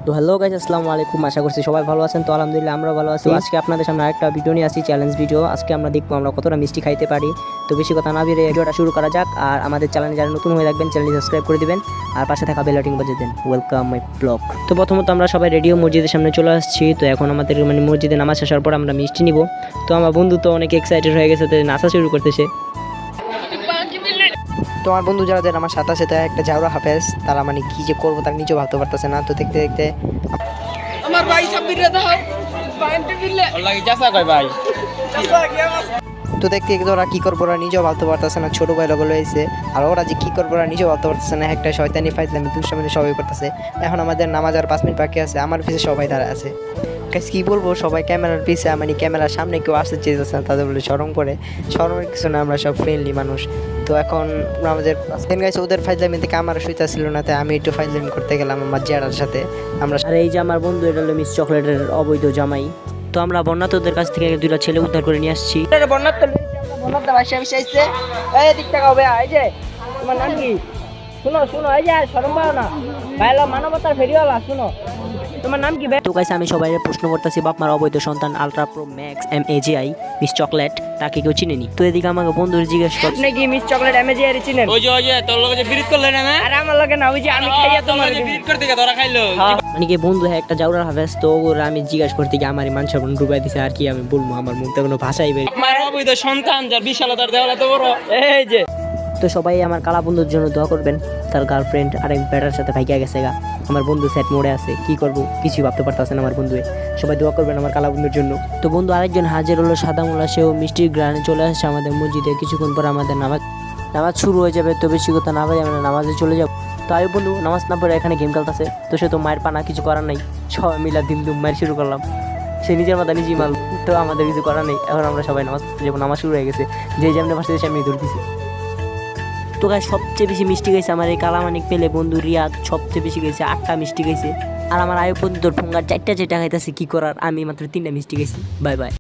তো hello guys, আসসালামু আলাইকুম। আশা করছি সবাই ভালো আছেন। তো আলহামদুলিল্লাহ আমরা ভালো আছি। আজকে আপনাদের সামনে আরেকটা ভিডিও নিয়ে আসি, চ্যালেঞ্জ ভিডিও। আজকে আমরা দেখবো আমরা কতটা মিষ্টি খাইতে পারি। তো বেশি কথা না বেরিয়ে ভিডিওটা শুরু করা যাক। আর আমাদের চ্যানেলে যারা নতুন হয়ে থাকবেন চ্যানেলটি সাবস্ক্রাইব করে দিবেন আর পাশে থাকা বেল আইকন বাজিয়ে দেন। Welcome my blog. তো প্রথমত আমরা সবাই রেডিও মসজিদের সামনে চলে আসছি। তো এখন আমাদের মসজিদে নামাজ শেষার পর আমরা মিষ্টি নিব। তো আমার বন্ধু তো অনেক এক্সাইটেড হয়ে গেছে, তো নাচা শুরু করতেছে। তো আমার বন্ধু যারা আমার সাথে আছে তারা একটা জাউরা হাফেজ, তারা কি যে করবো তার নিজেও ভাবতে পারতেছে না। তো দেখতে দেখতে আমার ভাই সাব্বির রে দাও পাইন্টে দিলে লাগি যাসা কই ভাই তো দেখতে দেখতে ওরা কী করবো ওরা নিজেও ভাবতে পারতেছে না। ছোটো ভাই লগল হয়েছে আর ওরা যে কী করবো ওরা নিজেও ভাবতে পারতেছে না। একটা শয়তানি ফাইজলামি দুষ্টামি সবাই করতেছে। এখন আমাদের নামাজ আর 5 মিনিট বাকি আছে। আমার পিছে সবাই দাঁড়া আছে। কী বলবো, সবাই ক্যামেরার পিছে ক্যামেরার সামনে কেউ আসতে চেয়েছে না, তাদের বলে শরম করে। শরমের কিছু না, আমরা সব ফ্রেন্ডলি মানুষ। তো এখন আমাদের গাইছে ওদের ফাইজলামি থেকে আমার সুইতা ছিল না, তাই আমি একটু ফাইজলামি করতে গেলাম আমার জেরার সাথে। আর এই যে আমার বন্ধু, এটা হলো মিস চকলেটের অবৈধ জামাই। তো আমরা বন্যাতদের কাছ থেকে 2টা ছেলে উদ্ধার করে নিয়ে আসছি। বন্যাতে ভাষা বিষাইছে এই দিক টাকা হবে। এই যে তোমার নাম কি? শুনো শুনো, এই যে শরম পাও না ভাইলা, মানবতার ফেরিওয়ালা। শুনো তোমার নাম কি? তো গাইছে আমি সবাই প্রশ্ন করতেছি, বাপ মার অবৈধ সন্তান ultra pro max MAGI miss chocolate তাকে কেউ চিনেনি? তো এদিকে আমাকে বন্ধুর জিজ্ঞেস করে, আপনি কি মিস চকলেট MAGI চিনেন? ওই যে তোর লগে যে বিরিত করলে না আর আমার লগে না, ওই যে আমি খাইয়া তোমার বিরিত করতে গিয়ে ধরা খাইলো। কি বন্ধু একটা জাউরার হাফেজ। তো ওরা আমি জিজ্ঞাসা করতে গিয়ে আমার মান সম্মান ডুবাই দিছে। আর কি আমি বলবো, আমার মুখে কোনো ভাষাই বের। আমার অবৈধ সন্তান যার বিশালতার দেওয়ালে তো বড়। এই যে তো সবাই আমার কালা বন্ধুর জন্য দোয়া করবেন। তার গার্লফ্রেন্ড আরেক বেটার সাথে ভাইকা গেছে গা। আমার বন্ধু সেট মোড়ে আছে, কি করবো কিছুই ভাবতে পারতেছে না আমার বন্ধু। সবাই দোয়া করবেন আমার কালা বন্ধুর জন্য। তো বন্ধু আরেকজন হাজির হলো সাদা মোলা, সেও মিষ্টির গ্রানে চলে আসছে আমাদের মসজিদে। কিছুক্ষণ পর আমাদের নামাজ শুরু হয়ে যাবে। তো বেশি কথা না ভাই, আমরা নামাজে চলে যাবো। তো আয়ু বন্ধু নামাজ না পড়ে এখানে গেম খেলতেছে। তো সে তো মায়ের পানা কিছু করার নাই, সবাই মিলা দিম মায়ের শুরু করলাম। সে নিজের মাথা নিজেই মাল। তো আমাদের কিছু করার নেই, এখন আমরা সবাই নামাজ শুরু হয়ে গেছে। যে যেমনি ভাষা সামনে ধরতেছি। তো গাছ সবচেয়ে বেশি মিষ্টি গেছে আমার এই কালামানিক পেলে বন্ধু রিয়াদ, সবচেয়ে বেশি গেছে 8টা মিষ্টি গেছে। আর আমার আয়ু বন্ধু তোর ঠোঙ্গার 4টা খাইতেছে। কি করার, আমি মাত্র 3টা মিষ্টি গেছি। Bye bye.